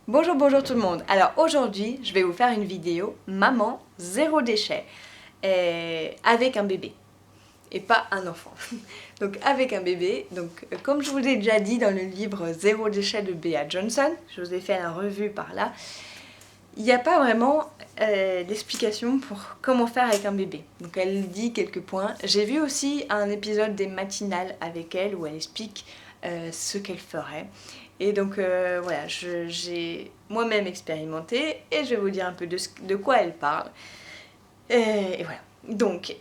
Bonjour, bonjour tout le monde. Alors aujourd'hui, je vais vous faire une vidéo maman zéro déchet avec un bébé et pas un enfant. Donc avec un bébé, donc comme je vous l'ai déjà dit dans le livre Zéro déchet de Bea Johnson, je vous ai fait la revue par là, il n'y a pas vraiment d'explication pour comment faire avec un bébé. Donc elle dit quelques points. J'ai vu aussi un épisode des matinales avec elle où elle explique ce qu'elle ferait. Et donc voilà, j'ai moi-même expérimenté et je vais vous dire un peu de quoi elle parle. Et voilà. Donc,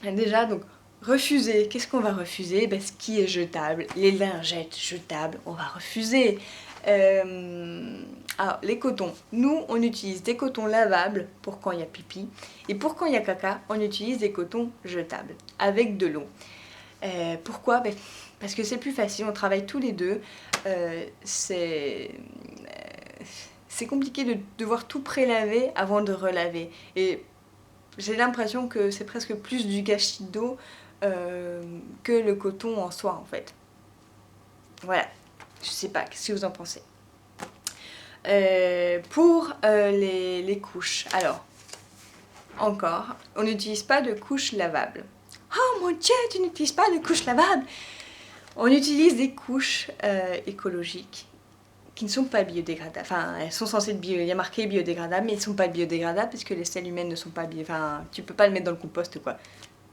déjà, donc, refuser. Qu'est-ce qu'on va refuser? Ce qui est jetable. Les lingettes jetables, on va refuser. Alors, les cotons. Nous, on utilise des cotons lavables pour quand il y a pipi. Et pour quand il y a caca, on utilise des cotons jetables avec de l'eau. Pourquoi? Parce que c'est plus facile, on travaille tous les deux. C'est compliqué de devoir tout prélaver avant de relaver. Et j'ai l'impression que c'est presque plus du gâchis d'eau que le coton en soi en fait. Voilà, je sais pas, qu'est-ce que vous en pensez? Pour les couches, alors, encore, on n'utilise pas de couches lavables. Oh mon Dieu, tu n'utilises pas de couches lavables? On utilise des couches écologiques qui ne sont pas biodégradables. Enfin, elles sont censées être il y a marqué biodégradables, mais elles ne sont pas biodégradables parce que les selles humaines ne sont pas Enfin, tu peux pas le mettre dans le compost, quoi.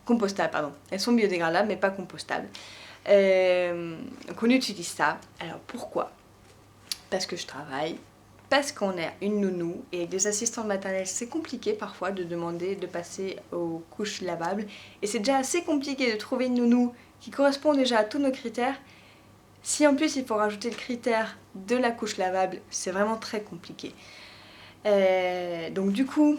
Compostable, pardon. Elles sont biodégradables, mais pas compostables. Donc on utilise ça. Alors pourquoi? Parce que je travaille, parce qu'on est une nounou et avec des assistantes maternelles, c'est compliqué parfois de demander de passer aux couches lavables. Et c'est déjà assez compliqué de trouver une nounou qui correspond déjà à tous nos critères. Si en plus il faut rajouter le critère de la couche lavable, c'est vraiment très compliqué. Donc du coup,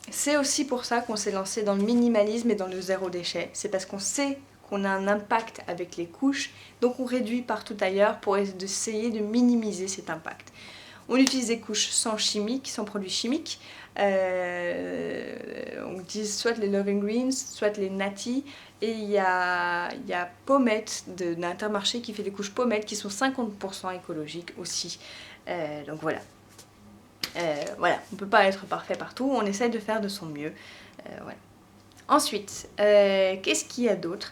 c'est aussi pour ça qu'on s'est lancé dans le minimalisme et dans le zéro déchet. C'est parce qu'on sait qu'on a un impact avec les couches, donc on réduit partout ailleurs pour essayer de minimiser cet impact. On utilise des couches sans chimiques, sans produits chimiques. On utilise soit les Loving Greens, soit les Nati. Et il y a Pommette d'Intermarché qui fait des couches Pommette qui sont 50% écologiques aussi. Donc voilà. Voilà, on ne peut pas être parfait partout, on essaie de faire de son mieux. Voilà. Ensuite, qu'est-ce qu'il y a d'autre?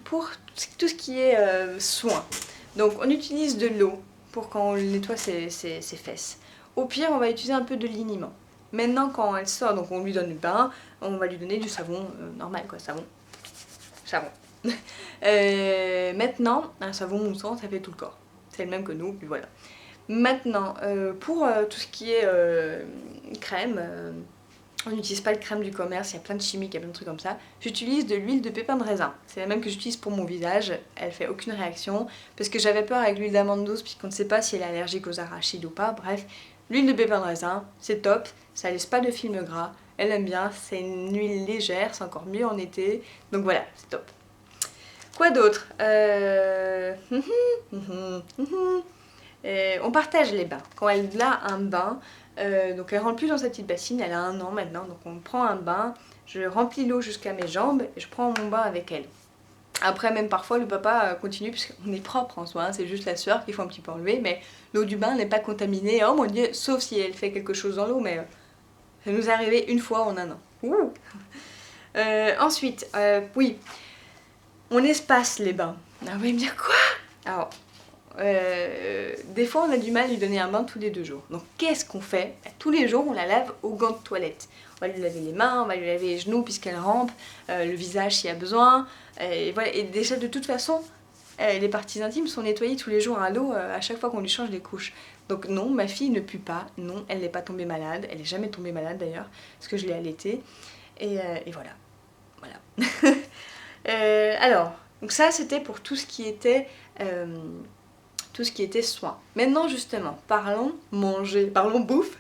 Pour tout ce qui est soin, donc on utilise de l'eau pour quand on nettoie ses fesses. Au pire, on va utiliser un peu de liniment. Maintenant, quand elle sort, donc on lui donne le bain, on va lui donner du savon normal, quoi, savon. Maintenant, un savon moussant, ça fait tout le corps. C'est le même que nous, puis voilà. Maintenant, pour tout ce qui est crème, on n'utilise pas le crème du commerce, il y a plein de chimiques, il y a plein de trucs comme ça. J'utilise de l'huile de pépin de raisin. C'est la même que j'utilise pour mon visage. Elle fait aucune réaction parce que j'avais peur avec l'huile d'amande douce puisqu'on ne sait pas si elle est allergique aux arachides ou pas. Bref, l'huile de pépin de raisin, c'est top. Ça laisse pas de film gras. Elle aime bien. C'est une huile légère, c'est encore mieux en été. Donc voilà, c'est top. Quoi d'autre on partage les bains. Quand elle a un bain, donc elle rentre plus dans sa petite bassine, elle a 1 an maintenant, donc on prend un bain, je remplis l'eau jusqu'à mes jambes et je prends mon bain avec elle. Après même parfois le papa continue puisqu'on est propre en soi, hein, c'est juste la sueur qu'il faut un petit peu enlever, mais l'eau du bain n'est pas contaminée, oh mon dieu, sauf si elle fait quelque chose dans l'eau, mais ça nous est arrivé une fois en 1 an. Ouh. Ensuite, oui, on espace les bains. Ah, vous allez me dire quoi? Alors, des fois on a du mal à lui donner un bain tous les 2 jours. Donc qu'est-ce qu'on fait? Tous les jours on la lave au gant de toilette. On va lui laver les mains, on va lui laver les genoux puisqu'elle rampe, le visage s'il y a besoin. Et voilà. Et déjà de toute façon, les parties intimes sont nettoyées tous les jours à l'eau à chaque fois qu'on lui change les couches. Donc non, ma fille ne pue pas, non, elle n'est pas tombée malade, elle n'est jamais tombée malade d'ailleurs, parce que je l'ai allaitée. Et voilà. Voilà. Alors, donc ça c'était pour tout ce qui était soin. Maintenant justement, parlons manger, parlons bouffe.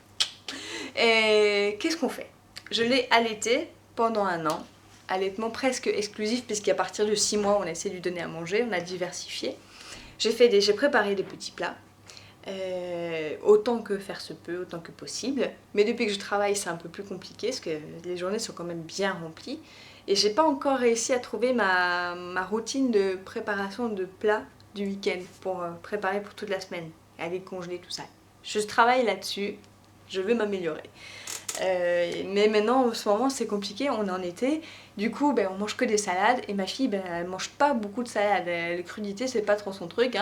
Et qu'est-ce qu'on fait? Je l'ai allaitée pendant 1 an, allaitement presque exclusif puisqu'à partir de 6 mois on a essayé de lui donner à manger, on a diversifié. J'ai préparé des petits plats, autant que faire se peut, autant que possible. Mais depuis que je travaille c'est un peu plus compliqué parce que les journées sont quand même bien remplies. Et j'ai pas encore réussi à trouver ma routine de préparation de plats du week-end pour préparer pour toute la semaine. aller congeler tout ça. Je travaille là-dessus, je veux m'améliorer. Mais maintenant, en ce moment, c'est compliqué, on est en été. Du coup, on mange que des salades et ma fille, elle mange pas beaucoup de salades. Les crudités, c'est pas trop son truc.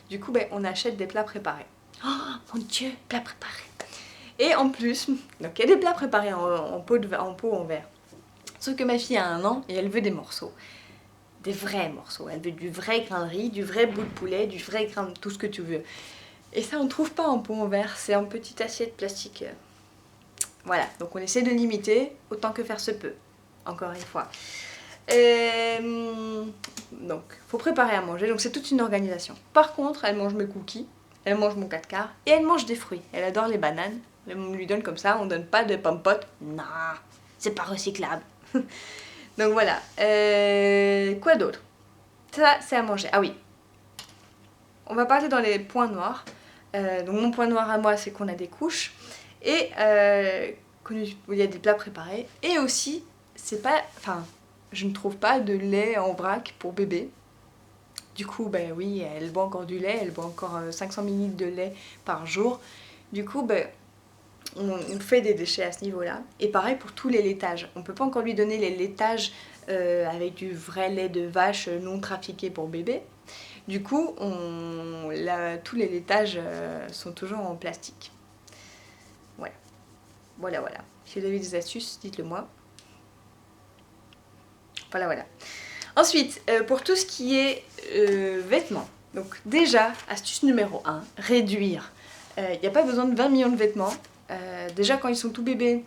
Du coup, on achète des plats préparés. Oh mon Dieu, plats préparés. Et en plus, donc il y a des plats préparés en pot en verre. Sauf que ma fille a 1 an et elle veut des morceaux. Des vrais morceaux. Elle veut du vrai grain de riz, du vrai bout de poulet, du vrai grain de tout ce que tu veux. Et ça, on ne trouve pas en pot en verre, c'est en petite assiette plastique. Voilà, donc on essaie de limiter autant que faire se peut. Encore une fois. Donc, faut préparer à manger, donc c'est toute une organisation. Par contre, elle mange mes cookies, elle mange mon 4 quarts et elle mange des fruits. Elle adore les bananes. On lui donne comme ça, on donne pas de pommes-potes. Non, c'est pas recyclable. Donc voilà. Quoi d'autre? Ça, c'est à manger. Ah oui. On va parler dans les points noirs. Donc mon point noir à moi, c'est qu'on a des couches. Et il y a des plats préparés. Et aussi, c'est pas... Enfin, je ne trouve pas de lait en vrac pour bébé. Du coup, oui, elle boit encore du lait. Elle boit encore 500 ml de lait par jour. Du coup, on fait des déchets à ce niveau-là. Et pareil pour tous les laitages. On ne peut pas encore lui donner les laitages avec du vrai lait de vache non trafiqué pour bébé. Du coup, tous les laitages sont toujours en plastique. Ouais. Voilà. Si vous avez des astuces, dites-le moi. Voilà. Ensuite, pour tout ce qui est vêtements. Donc déjà, astuce numéro 1, réduire. Il n'y a pas besoin de 20 millions de vêtements. Déjà quand ils sont tout bébés,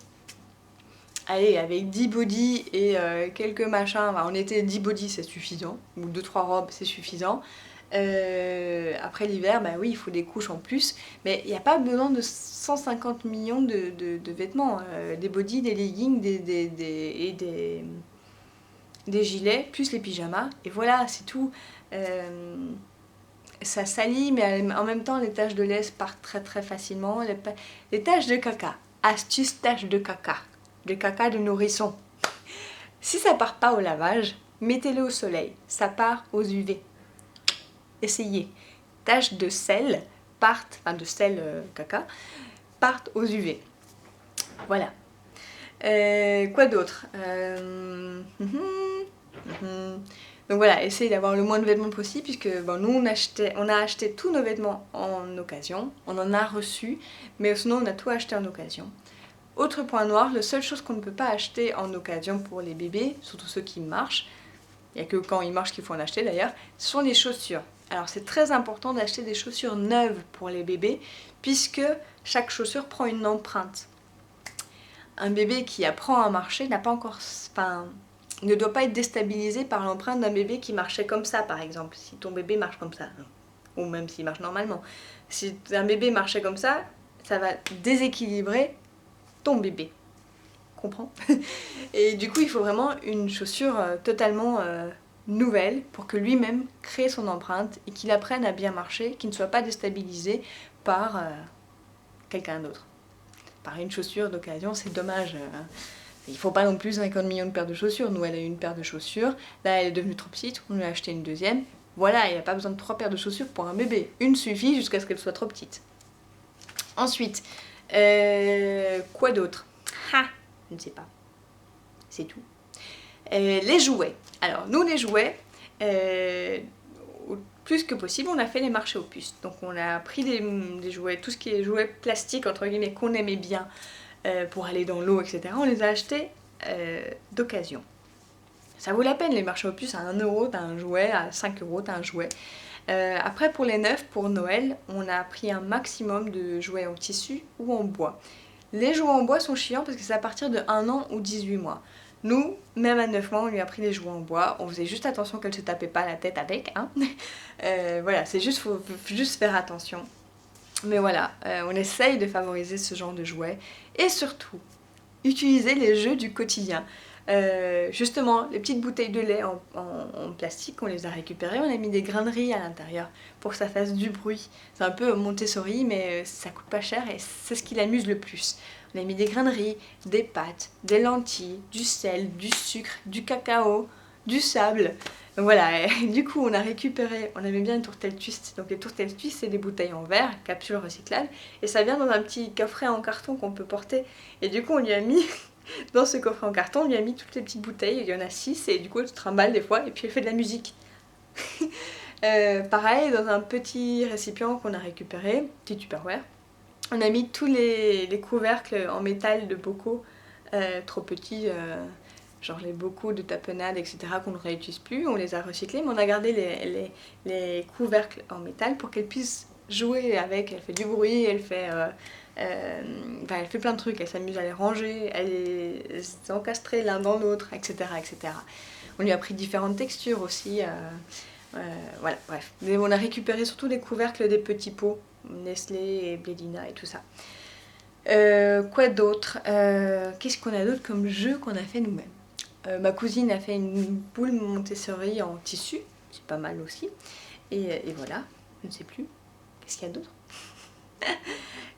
allez, avec 10 bodys et quelques machins, en été 10 bodys c'est suffisant, ou 2-3 robes c'est suffisant. Après l'hiver, oui, il faut des couches en plus, mais il n'y a pas besoin de 150 millions de vêtements. Des bodys, des leggings, des gilets, plus les pyjamas, et voilà, c'est tout. Ça salit, mais en même temps, les taches de lait partent très très facilement. Les taches de caca. Astuce taches de caca. De caca de nourrisson. Si ça part pas au lavage, mettez-le au soleil. Ça part aux UV. Essayez. Taches de sel caca, partent aux UV. Voilà. Quoi d'autre? Donc voilà, essayez d'avoir le moins de vêtements possible, puisque nous on a acheté tous nos vêtements en occasion, on en a reçu, mais sinon on a tout acheté en occasion. Autre point noir, la seule chose qu'on ne peut pas acheter en occasion pour les bébés, surtout ceux qui marchent, il n'y a que quand ils marchent qu'il faut en acheter d'ailleurs, ce sont les chaussures. Alors c'est très important d'acheter des chaussures neuves pour les bébés, puisque chaque chaussure prend une empreinte. Un bébé qui apprend à marcher n'a pas encore... ne doit pas être déstabilisé par l'empreinte d'un bébé qui marchait comme ça, par exemple. Si ton bébé marche comme ça, ou même s'il marche normalement. Si un bébé marchait comme ça va déséquilibrer ton bébé. Comprends? Et du coup, il faut vraiment une chaussure totalement nouvelle pour que lui-même crée son empreinte et qu'il apprenne à bien marcher, qu'il ne soit pas déstabilisé par quelqu'un d'autre. Par une chaussure d'occasion, c'est dommage. Il ne faut pas non plus 50 millions de paires de chaussures. Nous, elle a eu une paire de chaussures. Là, elle est devenue trop petite. On lui a acheté une deuxième. Voilà, il n'y a pas besoin de 3 paires de chaussures pour un bébé. Une suffit jusqu'à ce qu'elle soit trop petite. Ensuite, quoi d'autre? Je ne sais pas. C'est tout. Les jouets. Alors, nous, les jouets, au plus que possible, on a fait les marchés aux puces. Donc, on a pris des jouets, tout ce qui est jouets plastiques, entre guillemets, qu'on aimait bien, pour aller dans l'eau, etc. On les a achetés d'occasion. Ça vaut la peine, les marchés aux puces. À 1 € t'as un jouet, à 5 € t'as un jouet. Après pour les neufs, pour Noël, on a pris un maximum de jouets en tissu ou en bois. Les jouets en bois sont chiants parce que c'est à partir de 1 an ou 18 mois. Nous, même à 9 mois, on lui a pris les jouets en bois. On faisait juste attention qu'elle ne se tapait pas la tête avec. Voilà, c'est juste, faut juste faire attention. Mais voilà, on essaye de favoriser ce genre de jouets. Et surtout, utiliser les jeux du quotidien. Justement, les petites bouteilles de lait en plastique, on les a récupérées, on a mis des grains de riz à l'intérieur pour que ça fasse du bruit. C'est un peu Montessori, mais ça coûte pas cher et c'est ce qui l'amuse le plus. On a mis des grains de riz, des pâtes, des lentilles, du sel, du sucre, du cacao, du sable. Donc voilà, et du coup on a récupéré, on aimait bien les tourtelles twists. Donc les tourtelles twists c'est des bouteilles en verre, capsules recyclables, et ça vient dans un petit coffret en carton qu'on peut porter. Et du coup on lui a mis, dans ce coffret en carton, on lui a mis toutes les petites bouteilles, il y en a 6, et du coup elle se trimballe des fois, et puis elle fait de la musique. Pareil, dans un petit récipient qu'on a récupéré, petit Tupperware, on a mis tous les couvercles en métal de bocaux trop petits, genre les bocaux de tapenade, etc. qu'on ne réutilise plus, on les a recyclés, mais on a gardé les couvercles en métal pour qu'elle puisse jouer avec. Elle fait du bruit, elle fait plein de trucs, elle s'amuse à les ranger, à les encastrer l'un dans l'autre, etc., etc. On lui a pris différentes textures aussi. Voilà, bref. Mais on a récupéré surtout les couvercles des petits pots, Nestlé et Blédina et tout ça. Quoi d'autre? Qu'est-ce qu'on a d'autre comme jeu qu'on a fait nous-mêmes? Ma cousine a fait une boule Montessori en tissu, c'est pas mal aussi. Et voilà, je ne sais plus. Qu'est-ce qu'il y a d'autre?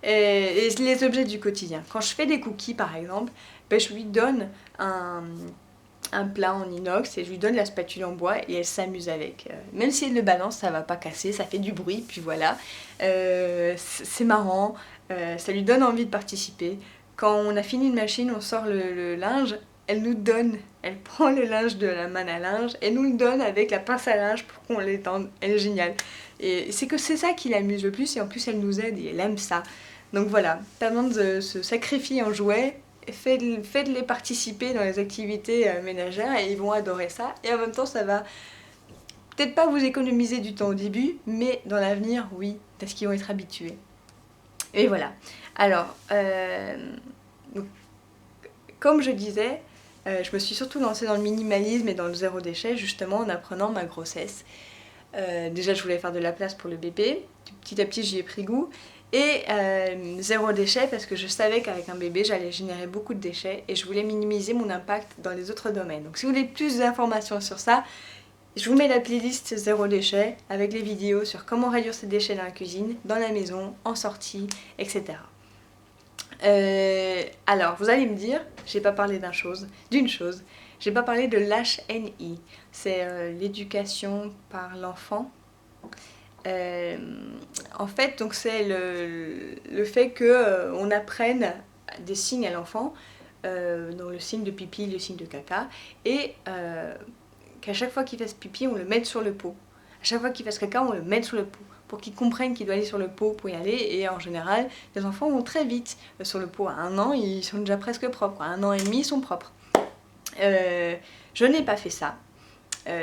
Et les objets du quotidien. Quand je fais des cookies par exemple, ben, je lui donne un plat en inox et je lui donne la spatule en bois et elle s'amuse avec. Même si elle le balance, ça va pas casser, ça fait du bruit, puis voilà. C'est marrant, ça lui donne envie de participer. Quand on a fini une machine, on sort le linge, elle nous donne, elle prend le linge de la manne à linge et nous le donne avec la pince à linge pour qu'on l'étende. Elle est géniale. Et c'est ça qui l'amuse le plus et en plus elle nous aide et elle aime ça. Donc voilà, pas besoin de se sacrifier en jouet. Faites-les participer dans les activités ménagères et ils vont adorer ça. Et en même temps, ça va peut-être pas vous économiser du temps au début, mais dans l'avenir, oui, parce qu'ils vont être habitués. Et voilà. Alors, donc, comme je disais, je me suis surtout lancée dans le minimalisme et dans le zéro déchet, justement en apprenant ma grossesse. Déjà, je voulais faire de la place pour le bébé. Petit à petit, j'y ai pris goût. Et zéro déchet parce que je savais qu'avec un bébé j'allais générer beaucoup de déchets et je voulais minimiser mon impact dans les autres domaines. Donc si vous voulez plus d'informations sur ça, je vous mets la playlist zéro déchet avec les vidéos sur comment réduire ses déchets dans la cuisine, dans la maison, en sortie, etc. Alors vous allez me dire, j'ai pas parlé d'une chose, j'ai pas parlé de l'HNI, c'est l'éducation par l'enfant. En fait, donc c'est le fait que on apprenne des signes à l'enfant, donc le signe de pipi, le signe de caca, et qu'à chaque fois qu'il fasse pipi, on le mette sur le pot. À chaque fois qu'il fasse caca, on le mette sur le pot, pour qu'il comprenne qu'il doit aller sur le pot pour y aller. Et en général, les enfants vont très vite sur le pot. À 1 an, ils sont déjà presque propres. À 1 an et demi, ils sont propres. Je n'ai pas fait ça.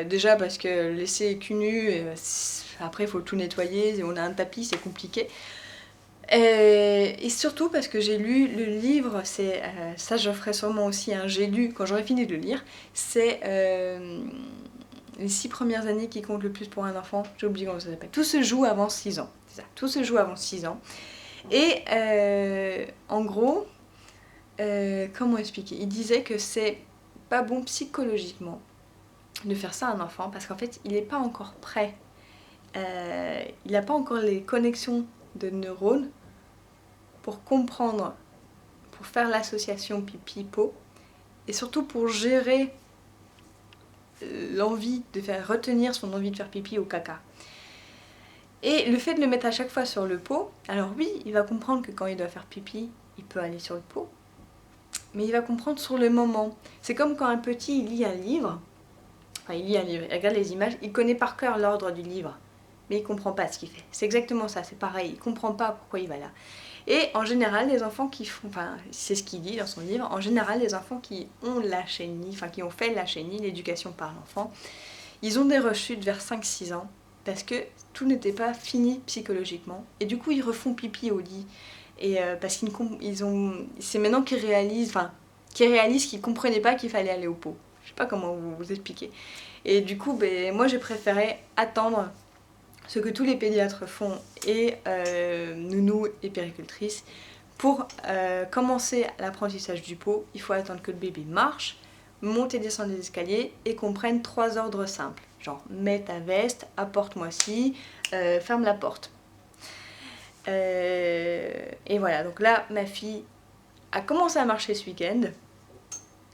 Déjà parce que laisser cul nu, après il faut tout nettoyer, on a un tapis, c'est compliqué. Et surtout parce que j'ai lu le livre, c'est ça je ferai sûrement aussi, hein, j'ai lu, quand j'aurai fini de le lire, c'est les 6 premières années qui comptent le plus pour un enfant, j'ai oublié comment ça s'appelle. Tout se joue avant 6 ans, c'est ça, tout se joue avant 6 ans. Et en gros, comment expliquer? Il disait que c'est pas bon psychologiquement de faire ça à un enfant parce qu'en fait il n'est pas encore prêt, il n'a pas encore les connexions de neurones pour comprendre, pour faire l'association pipi-pot et surtout pour gérer l'envie de faire retenir son envie de faire pipi ou caca. Et le fait de le mettre à chaque fois sur le pot, alors oui, il va comprendre que quand il doit faire pipi, il peut aller sur le pot, mais il va comprendre sur le moment. C'est comme quand un petit il lit un livre. Enfin, il lit un livre, il regarde les images, il connaît par cœur l'ordre du livre, mais il comprend pas ce qu'il fait. C'est exactement ça, c'est pareil, il comprend pas pourquoi il va là. Et en général, les enfants qui font, enfin, c'est ce qu'il dit dans son livre, en général, les enfants qui ont la chénie, enfin, qui ont fait la chénie, l'éducation par l'enfant, ils ont des rechutes vers 5-6 ans, parce que tout n'était pas fini psychologiquement, et du coup, ils refont pipi au lit, et parce qu'ils ont, c'est maintenant qu'ils réalisent, qu'ils comprenaient pas qu'il fallait aller au pot. Je sais pas comment vous expliquer. Et du coup, moi j'ai préféré attendre ce que tous les pédiatres font et nounous et péricultrices. Pour commencer l'apprentissage du pot, il faut attendre que le bébé marche, monte et descend des escaliers et qu'on prenne 3 ordres simples. Genre, mets ta veste, apporte-moi ci, ferme la porte. Et voilà, donc là, ma fille a commencé à marcher ce week-end.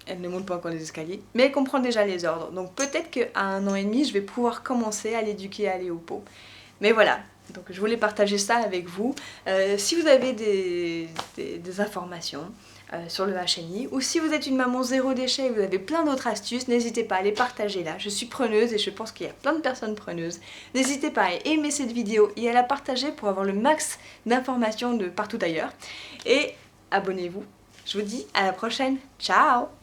Elle ne monte pas encore les escaliers, mais elle comprend déjà les ordres. Donc peut-être qu'à 1 an et demi, je vais pouvoir commencer à l'éduquer à aller au pot. Mais voilà, donc je voulais partager ça avec vous. Si vous avez des informations sur le HNI, ou si vous êtes une maman zéro déchet et vous avez plein d'autres astuces, n'hésitez pas à les partager là. Je suis preneuse et je pense qu'il y a plein de personnes preneuses. N'hésitez pas à aimer cette vidéo et à la partager pour avoir le max d'informations de partout ailleurs. Et abonnez-vous. Je vous dis à la prochaine. Ciao!